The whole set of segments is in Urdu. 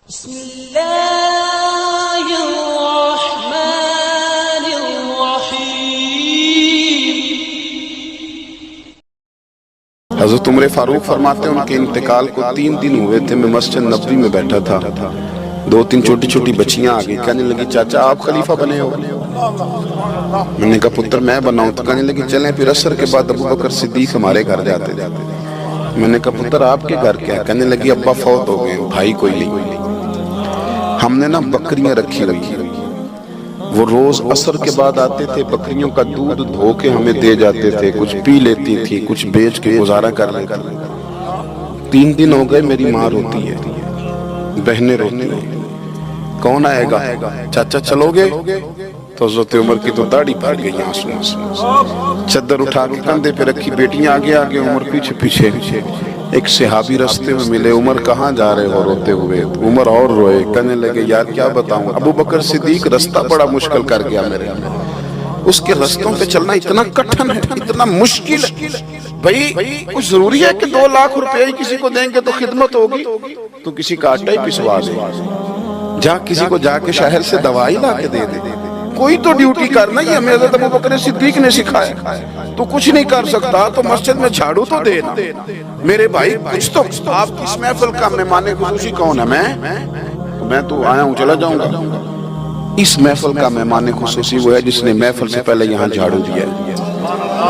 بسم اللہ الرحمن الرحیم۔ حضرت عمر فاروق فرماتے ہیں ان کے انتقال کو 3 دن ہوئے تھے، میں مسجد نبوی میں بیٹھا تھا، 2-3 چھوٹی چھوٹی بچیاں آ گئی، کہنے لگی چاچا آپ خلیفہ بنے ہو؟ میں نے کہا پتر میں بناؤں؟ تو کہنے لگی چلیں پھر عصر کے بعد ابو بکر صدیق ہمارے گھر جاتے تھے۔ میں نے کہا پتر آپ کے گھر کیا ہے؟ کہنے لگی ابا فوت ہو گئے، بھائی کوئی نہیں۔ ہم نے نا بکریاں رکھی ہوئی، وہ روز عصر کے بعد آتے تھے، بکریوں کا دودھ دھو کے ہمیں دے جاتے تھے، کچھ پی لیتی تھی، کچھ بیچ کے گزارا کر لیتی تھی۔ 3 دن ہو گئے، میری ماں روتی ہے، بہنیں روتی ہیں، کون آئے گا؟ چاچا چلو گے؟ تو حضرت عمر کی تو داڑھی بھر گئی آنسو آنسو، چادر اٹھا کے کندھے پہ رکھی، بیٹیاں آگے آگے، عمر پیچھے پیچھے۔ ایک صحابی راستے میں ملے، عمر کہاں جا رہے ہو روتے ہوئے؟ عمر اور روئے، کہنے لگے یار کیا بتاؤں، ابو بکر صدیق رستہ بڑا مشکل کر گیا میرے، اس کے رستوں پہ چلنا اتنا کٹھن ہے، اتنا مشکل ہے۔ بھائی کچھ ضروری ہے کہ 2 لاکھ روپے ہی کسی کو دیں گے تو خدمت ہوگی؟ تو کسی کا آٹا ہی پسوا دے، جا کسی کو جا کے شہر سے دوائی لا کے دے دے، کوئی تو ڈیوٹی کرنا، یہ ہمیں حضرت ابو بکر صدیق نے سکھایا۔ تو کچھ نہیں کر سکتا تو مسجد میں جھاڑو تو دینا میرے بھائی، کچھ تو۔ آپ کی اس محفل کا مہمان خصوصی کون ہے؟ میں تو آیا ہوں، چلا جاؤں گا۔ اس محفل کا مہمان خصوصی وہ ہے جس نے محفل سے پہلے یہاں جھاڑو دیا،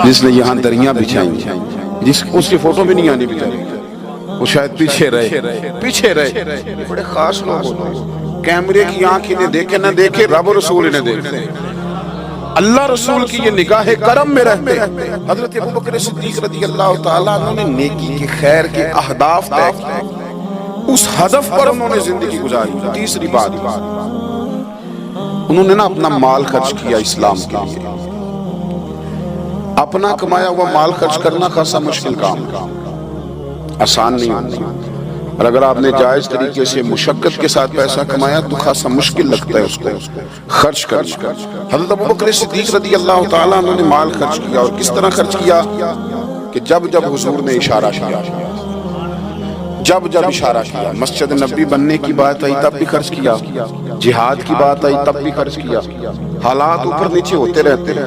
جس نے یہاں دریاں بچھائیں، اس کی فوٹو بھی نہیں آنی بچاری، وہ شاید پیچھے رہے۔ بڑے خاص لوگ ہوتے ہیں، کیمرے کی آنکھ انہیں دیکھے نہ دیکھے، رب رسول انہیں دیکھتے ہیں، اللہ رسول کی یہ نگاہ کرم میں رہتے۔ حضرت ابو بکر صدیق رضی اللہ تعالیٰ عنہ نے نیکی کے، خیر کے اہداف طے کیے، اس ہدف پر انہوں نے زندگی گزاری۔ تیسری بات، انہوں نے نا اپنا مال خرچ کیا اسلام کے لیے۔ اپنا کمایا ہوا مال خرچ کرنا خاصا مشکل کام ہے، آسان نہیں ہوتا، اور اگر آپ نے جائز طریقے سے مشقت کے ساتھ پیسہ کمایا تو خاصا مشکل لگتا ہے اس کو خرچ کرنا۔ حضرت ابو بکر صدیق رضی اللہ تعالیٰ عنہ نے مال خرچ کیا، اور کس طرح خرچ کیا کہ جب جب حضور نے اشارہ کیا، جب اشارہ کیا، مسجد نبوی بننے کی بات آئی تب بھی خرچ کیا، جہاد کی بات آئی تب بھی خرچ کیا۔ حالات اوپر نیچے ہوتے رہتے ہیں۔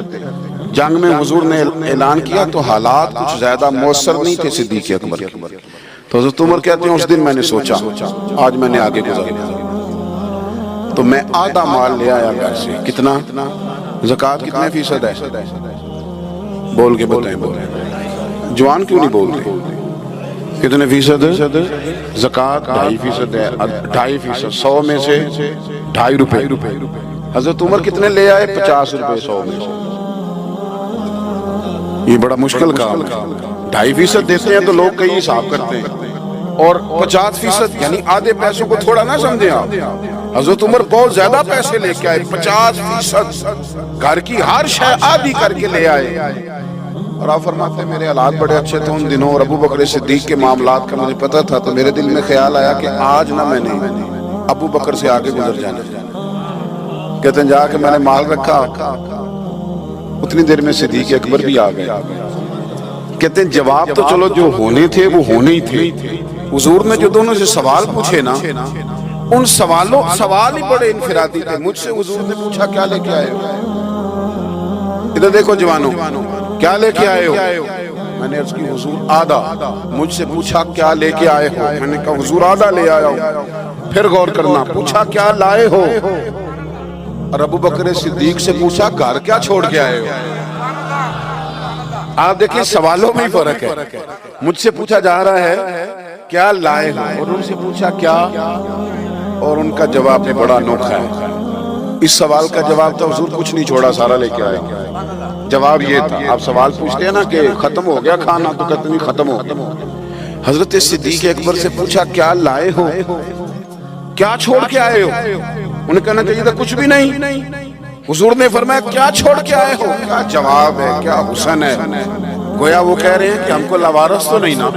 جنگ میں حضور نے اعلان کیا تو حالات کچھ زیادہ مؤثر نہیں تھے صدیق اکبر کے، تو حضرت عمر کہتے ہیں اس دن میں نے سوچا آج میں نے آگے گزارنا، تو میں آدھا مال لے آیا گھر سے۔ کتنا؟ زکوٰۃ کتنے فیصد ہے؟ بول کے بتائیں، جوان کیوں نہیں بولتے؟ کتنے فیصد؟ زکوٰۃ 2.5% ہے، 2.5%، 100 میں سے 2.5 روپے۔ حضرت عمر کتنے لے آئے؟ 50 روپے 100 میں سے۔ یہ بڑا مشکل کام ہے، 2.5% دیتے ہیں تو لوگ کئی حساب کرتے ہیں، اور 50% یعنی آدھے پیسوں کو تھوڑا نہ سمجھیں آپ۔ حضرت عمر بہت زیادہ پیسے لے کے آئے، 50%، گھر کی ہر شے آدھی کر کے لے آئے۔ اور آپ فرماتے ہیں میرے حالات بڑے اچھے تھے ان دنوں، اور ابو بکر صدیق کے معاملات کا مجھے پتہ تھا، تو میرے دل میں خیال آیا کہ آج نہ میں نے ابو بکر سے آگے گزر جانا۔ کہتے ہیں جا کے میں نے مال رکھا، اتنی دیر میں صدیق اکبر بھی آ گئے۔ کہتے ہیں جواب تو چلو جو ہونے تھے وہ ہونے ہی تھے، حضور نے جو دونوں سے سوال پوچھے نا، ان سوال ہی بڑے انفرادی تھے۔ مجھ سے حضور نے پوچھا کیا لے کے آئے ہو؟ ادھر دیکھو جوانوں، کیا لے کے آئے ہو؟ میں نے عرض کی حضور آدھا۔ مجھ سے پوچھا کیا لے کے آئے ہو؟ میں نے کہا حضور آدھا لے آیا ہوں۔ پھر غور کرنا، پوچھا کیا لائے ہو؟ اور ابو بکر صدیق سے پوچھا گھر کیا چھوڑ کے آئے ہو؟ آپ دیکھیں سوالوں میں ہی فرق ہے۔ مجھ سے پوچھا جا رہا ہے کیا لائے ہو، اور ان سے پوچھا کیا، اور ان کا جواب بھی بڑا انوکھا ہے۔ اس سوال کا جواب تو حضور کچھ نہیں چھوڑا، سارا لے کے آئے۔ جواب یہ تھا، آپ سوال پوچھتے ہیں نا کہ ختم ہو گیا کھانا، تو کہتے نہیں ختم ہو گیا۔ حضرت صدیق اکبر سے پوچھا کیا لائے ہو، کیا چھوڑ کے آئے ہو؟ انہیں کہنا چاہیے تھا کچھ بھی نہیں۔ حضور نے فرمایا کیا چھوڑ کے آئے ہو؟ کیا جواب ہے، کیا حسن ہے، گویا وہ کہہ رہے ہیں کہ ہم کو لوارث تو نہیں نا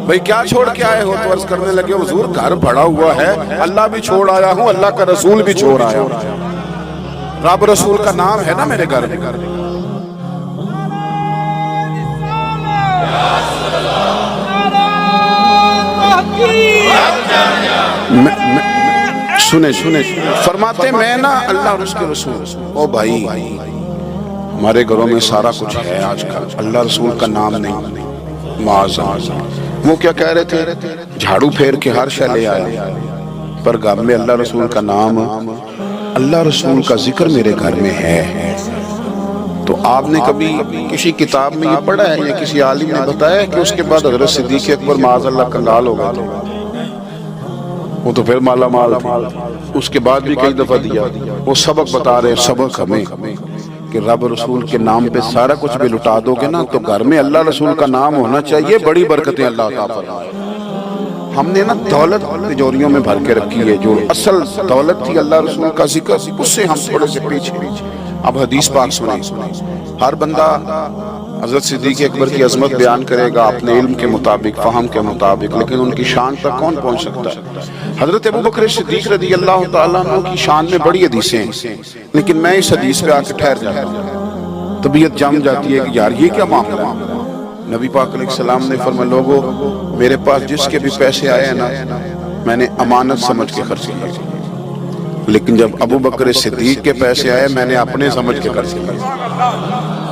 بھئی، کیا چھوڑ کے آئے ہو؟ تو عرض کرنے لگے حضور گھر بڑا ہوا ہے، اللہ بھی چھوڑ آیا ہوں، اللہ کا رسول بھی چھوڑ آیا ہوں، رب رسول کا نام ہے نا میرے گھر میں۔ سنے فرماتے میں نا اللہ اور اس کے رسول، او بھائی ہمارے گھروں میں سارا کچھ ہے آج کل، اللہ رسول کا نام نہیں، معاذ اللہ۔ وہ کیا کہہ رہے تھے؟ جھاڑو پھیر کے ہر شے لے آئے، پر گھر میں اللہ رسول کا نام، اللہ رسول کا ذکر میرے گھر میں ہے۔ تو آپ نے کبھی کسی کتاب میں یہ پڑھا ہے یا کسی عالم نے بتایا کہ اس کے بعد حضرت صدیق اکبر معاذ اللہ کنگال ہو گئے؟ وہ تو پھر مالا مال تھے، اس کے بعد بھی کئی دفعہ دیا۔ وہ سبق بتا رہے، سبق ہمیں کہ رب رسول کے نام پہ سارا کچھ بھی لٹا دو گے نا تو گھر میں اللہ رسول کا نام ہونا چاہیے، بڑی برکتیں اللہ تعالیٰ فرمائے۔ ہم نے نا دولت تجوریوں میں بھر کے رکھی ہے، جو اصل دولت تھی اللہ رسول کا ذکر، اس سے ہم تھوڑے سے پیچھے۔ اب حدیث پاک سنیں، ہر بندہ حضرت صدیق اکبر کی عظمت بیان کرے گا اپنے علم کے مطابق، فہم کے مطابق، لیکن ان کی شان تک کون پہنچ سکتا ہے؟ حضرت ابوبکر صدیق رضی اللہ تعالیٰ عنہ کی شان میں بڑی حدیثیں ہیں، لیکن میں اس حدیث پہ آ کے ٹھہر جاتا ہوں، طبیعت جم جاتی ہے کہ یار یہ کیا معاملہ ہے۔ نبی پاک علیہ السلام نے فرمایا لوگوں میرے پاس جس کے بھی پیسے آئے ہیں نا میں نے امانت سمجھ کے خرچ کیے، لیکن جب ابو بکر صدیق کے پیسے آئے میں نے اپنے سمجھ کے خرچ کیے،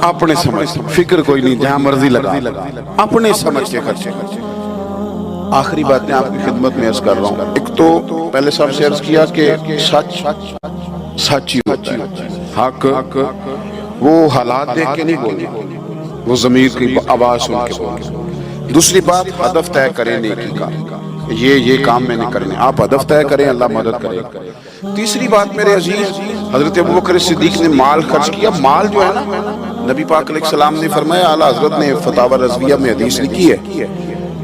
اپنے سمجھ، فکر کوئی نہیں، جہاں مرضی لگا، اپنے سمجھ کے خرچ کیے۔ آخری باتیں آپ کی خدمت میں عرض کر رہا ہوں۔ ایک تو پہلے سب سے عرض کیا کہ سچ سچ ہی ہوتا ہے، حق وہ حالات دیکھ کے نہیں بولے، وہ ضمیر کی آواز سن کے بولے۔ دوسری بات ہدف طے کریں نیکی کا، یہ کام میں نے کرنے، آپ ہدف طے کریں، اللہ مدد کرے۔ تیسری بات میرے عزیز، حضرت ابوبکر صدیق نے مال خرچ کیا۔ مال جو ہے نا، نبی پاک علیہ السلام نے فرمایا، اعلیٰ حضرت نے فتاوی رضویہ میں حدیث لکھی ہے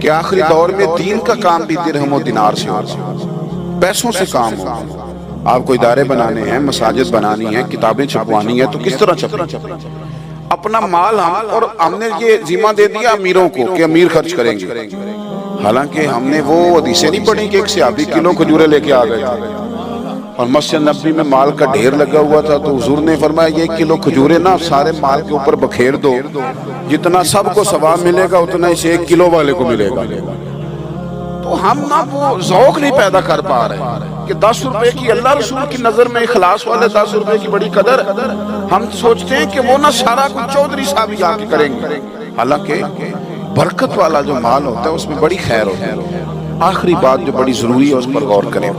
کہ آخری دور میں دین کا کام بھی درہم و دینار سے ہوگا، پیسوں سے کام ہوگا۔ آپ کو ادارے بنانے ہیں، مساجد بنانی ہیں، کتابیں چھپوانی ہیں، تو کس طرح چھپیں؟ اپنا مال ہم نے یہ ذمہ دے دیا امیروں کو کہ امیر خرچ کریں گے، حالانکہ ہم نے وہ حدیثیں نہیں پڑھی کہ ایک صحابی کلو کھجورے لے کے آ گئے اور مسجد نبوی میں مال کا ڈھیر لگا ہوا تھا، تو حضور نے فرمایا یہ کلو کھجورے نا سارے مال کے اوپر بکھیر دو، جتنا سب کو ثواب ملے گا اتنا اس 1 کلو والے کو ملے گا۔ تو ہم نا وہ ذوق نہیں پیدا کر پا رہے کہ 10 روپے کی اللہ رسول کی نظر میں اخلاص والے 10 روپے کی بڑی قدر، ہم سوچتے ہیں کہ وہ نا سارا کچھ چودھری صاحب ہی آ کے کریں گے، حالانکہ برکت والا جو مال ہوتا ہے اس میں بڑی خیر ہوتی ہے۔ آخری بات جو بڑی ضروری ہے اس پر غور کریں،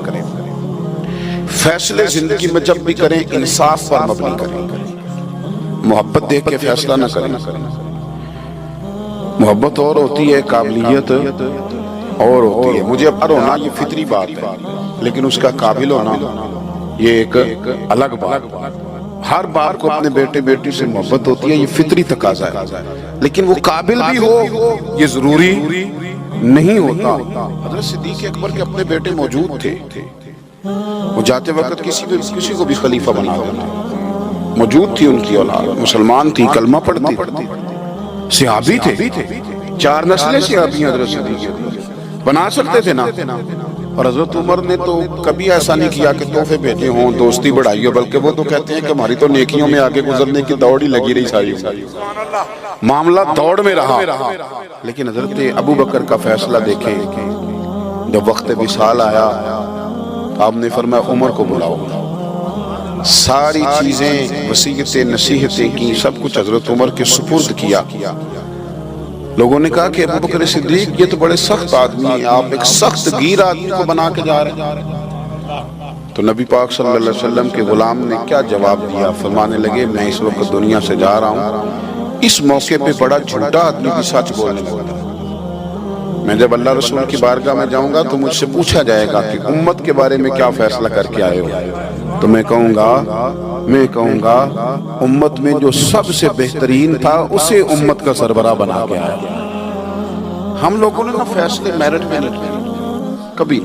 فیصلے زندگی میں جب بھی کریں انصاف پر مبنی کریں، محبت دیکھ کے فیصلہ نہ کریں۔ محبت اور ہوتی ہے، قابلیت اور ہوتی ہے، مجھے اب ہونا یہ فطری بات ہے، لیکن اس کا قابل ہونا یہ ایک الگ بات۔ ہر باپ کو اپنے بیٹے بیٹی سے محبت ہوتی ہے، یہ فطری تقاضا ہے، لیکن وہ قابل بھی ہو یہ ضروری نہیں ہوتا۔ حضرت صدیق اکبر کے اپنے بیٹے موجود تھے، وہ جاتے وقت کسی کو بھی خلیفہ بنا دیتے، موجود تھی ان کی اولاد، مسلمان تھی، کلمہ پڑھتی، صحابی تھے، 4 نسلیں صحابی حضرت صدیق بنا سکتے تھے نا۔ اور حضرت عمر نے تو کبھی ایسا نہیں کیا کہ تحفے بھیجے ہوں، دوستی بڑھائی ہو، بلکہ وہ تو کہتے ہیں کہ ہماری تو نیکیوں میں آگے گزرنے کی دوڑ ہی لگی رہی، ساری معاملہ دوڑ میں رہا۔ لیکن حضرت ابو بکر کا فیصلہ دیکھیں، جب وقت وصال آیا آپ نے فرمایا عمر کو بلاؤ، ساری چیزیں وصیتیں نصیحتیں کی، سب کچھ حضرت عمر کے سپرد کیا۔ لوگوں نے کہا کہ ابو بکر صدیق یہ تو بڑے سخت آدمی ہیں، آپ ایک سخت گیر آدمی کو بنا کے جا رہے ہیں۔ تو نبی پاک صلی اللہ علیہ وسلم کے غلام نے کیا جواب دیا؟ فرمانے لگے میں اس وقت دنیا سے جا رہا ہوں، اس موقع پہ بڑا جھوٹا آدمی بھی سچ بولنے لگتا ہے۔ میں جب اللہ رسول کی بارگاہ میں جاؤں گا تو مجھ سے پوچھا جائے گا کہ امت کے بارے میں کیا فیصلہ کر کے آئے ہو، تو میں کہوں گا امت میں جو سب سے بہترین تھا اسے امت کا سربراہ بنا کے آیا۔ ہم لوگوں نے نا فیصلے میرٹ میں کبھی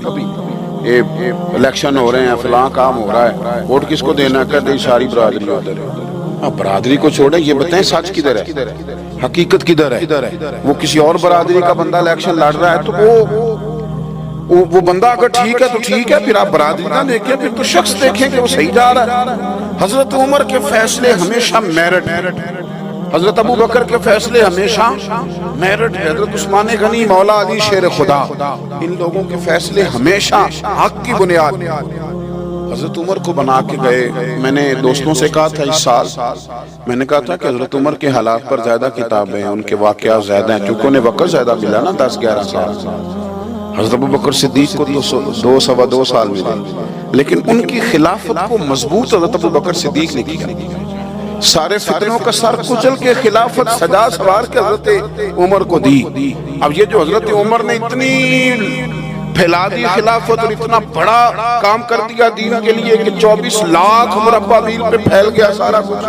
الیکشن ہو رہے ہیں، فلاں کام ہو رہا ہے، ووٹ کس کو دینا، کہتے ہیں ساری برادری ادھر ہے۔ برادری کو چھوڑیں، یہ بتائیں سچ کدھر ہے، حقیقت کدھر ہے؟ وہ کسی اور برادری کا بندہ الیکشن لڑ رہا ہے تو وہ بندہ اگر ٹھیک ہے تو ٹھیک ہے، پھر آپ برادری نہ دیکھیں، پھر تو شخص دیکھیں کہ وہ صحیح جا رہا ہے۔ حضرت عمر کے فیصلے ہمیشہ میرٹ ہے، حضرت ابو بکر کے فیصلے ہمیشہ میرٹ ہے، حضرت عثمان غنی، مولا علی شیر خدا، ان لوگوں کے فیصلے ہمیشہ حق کی بنیاد حضرت عمر کو بنا کے گئے. میں نے دوستوں سے کہا تھا اس سال, میں نے کہا تھا کہ حضرت عمر کے حالات پر زیادہ کتابیں ہیں, ان کے واقعات زیادہ ہیں, کیونکہ انہیں وقت زیادہ ملا نا, 10-11 سال. حضرت ابوبکر صدیق کو تو 2 سال ملے, لیکن ان کی خلافت کو مضبوط حضرت ابوبکر صدیق نے کیا. سارے فتنوں کا سر کچل کے خلافت سجا سوار کے حضرت عمر کو دی. اب یہ جو حضرت عمر نے اتنی پھیلا دی خلافت اور اتنا بڑا کام کر دیا دین کے لیے کہ 24 لاکھ مربع میل پہ پھیل گیا سارا کچھ,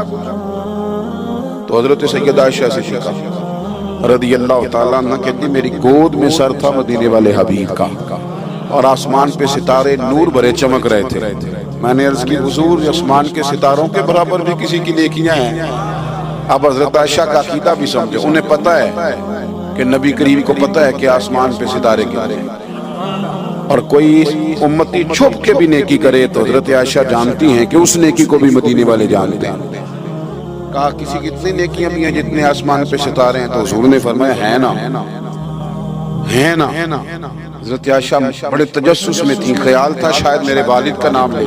تو حضرت سیدہ عائشہ صدیقہ رضی اللہ تعالیٰ عنہ کہتی میری گود میں سر تھا مدینے والے حبیب کا, اور آسمان پہ ستارے نور بھرے چمک رہے تھے. میں نے عرض کی حضور آسمان کے ستاروں کے برابر بھی کسی کی نیکیاں ہیں. اب حضرت عائشہ کا عقیدہ بھی سمجھے, انہیں پتہ ہے کہ نبی کریم کو پتہ ہے کہ آسمان پہ ستارے گرے, اور کوئی امتی چھپ کے بھی نیکی کرے تو حضرت عائشہ جانتی ہیں کہ اس نیکی کو بھی مدینے والے جانتے ہیں. کہا کسی کی اتنی نیکیاں بھی ہیں جتنے آسمان پہ ستارے ہیں, تو حضور نے فرمایا ہے نا, ہے نا. حضرت عائشہ بڑے تجسس میں تھی, خیال تھا شاید میرے والد کا نام لے.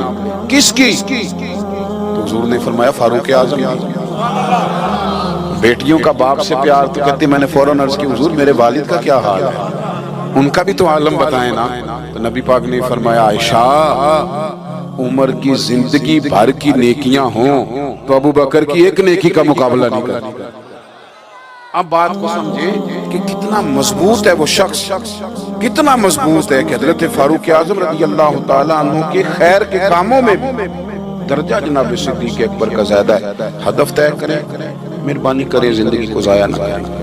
کس کی؟ تو حضور نے فرمایا فاروق اعظم. بیٹیوں کا باپ سے پیار, تو کہتے میں نے فوراً عرض کی حضور میرے والد کا کیا حال ہے, ان کا بھی تو عالم بتائیں نا. تو نبی پاک نے فرمایا عائشہ عمر کی زندگی بھر کی نیکیاں ہوں تو ابو بکر کی ایک نیکی کا مقابلہ نہیں کرتی. اب بات کو سمجھے کہ کتنا مضبوط ہے وہ شخص, کتنا مضبوط ہے کہ حضرت فاروق اعظم رضی اللہ تعالیٰ عنہ کے خیر کے کاموں میں درجہ جناب صدیق اکبر کا زیادہ ہے. ہدف طے کریں, مہربانی کریں زندگی کو ضائع نہ کریں.